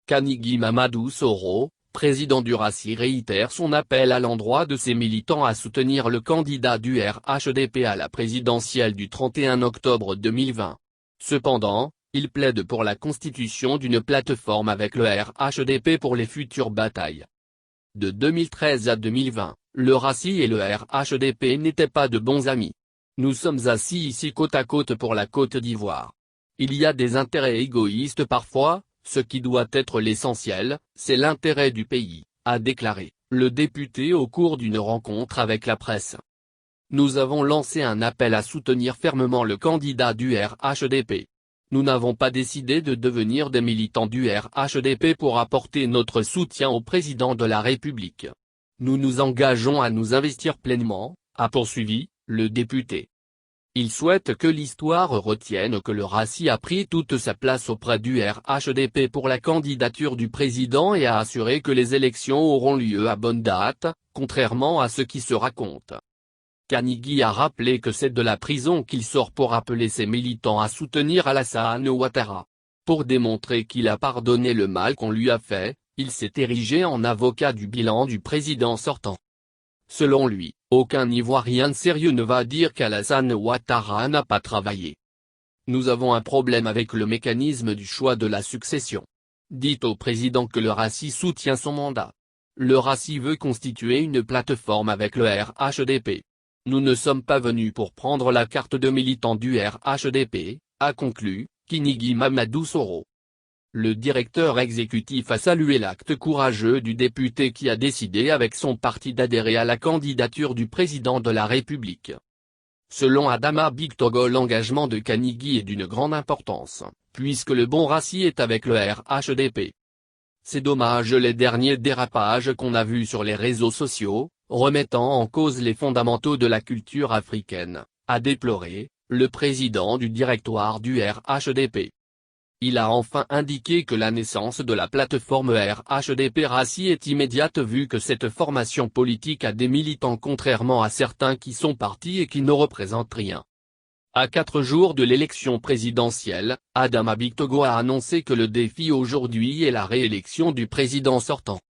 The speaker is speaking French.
Kanigui Mamadou Soro, président du RACI, réitère son appel à l'endroit de ses militants à soutenir le candidat du RHDP à la présidentielle du 31 octobre 2020. Cependant, il plaide pour la constitution d'une plateforme avec le RHDP pour les futures batailles. De 2013 à 2020, le RACI et le RHDP n'étaient pas de bons amis. Nous sommes assis ici côte à côte pour la Côte d'Ivoire. Il y a des intérêts égoïstes parfois, ce qui doit être l'essentiel, c'est l'intérêt du pays, a déclaré le député au cours d'une rencontre avec la presse. Nous avons lancé un appel à soutenir fermement le candidat du RHDP. Nous n'avons pas décidé de devenir des militants du RHDP pour apporter notre soutien au président de la République. Nous nous engageons à nous investir pleinement, a poursuivi le député. Il souhaite que l'histoire retienne que le RACI a pris toute sa place auprès du RHDP pour la candidature du président et a assuré que les élections auront lieu à bonne date, contrairement à ce qui se raconte. Kanigui a rappelé que c'est de la prison qu'il sort pour appeler ses militants à soutenir Alassane Ouattara. Pour démontrer qu'il a pardonné le mal qu'on lui a fait, il s'est érigé en avocat du bilan du président sortant. Selon lui, aucun Ivoirien sérieux ne va dire qu'Alassane Ouattara n'a pas travaillé. Nous avons un problème avec le mécanisme du choix de la succession. Dites au président que le RACI soutient son mandat. Le RACI veut constituer une plateforme avec le RHDP. Nous ne sommes pas venus pour prendre la carte de militant du RHDP, a conclu Kanigui Mamadou Soro. Le directeur exécutif a salué l'acte courageux du député qui a décidé avec son parti d'adhérer à la candidature du président de la République. Selon Adama Bictogo, l'engagement de Kanigui est d'une grande importance, puisque le bon RACI est avec le RHDP. C'est dommage les derniers dérapages qu'on a vus sur les réseaux sociaux, remettant en cause les fondamentaux de la culture africaine, a déploré le président du directoire du RHDP. Il a enfin indiqué que la naissance de la plateforme RHDP-RACI est immédiate vu que cette formation politique a des militants contrairement à certains qui sont partis et qui ne représentent rien. À 4 jours de l'élection présidentielle, Adama Bictogo a annoncé que le défi aujourd'hui est la réélection du président sortant.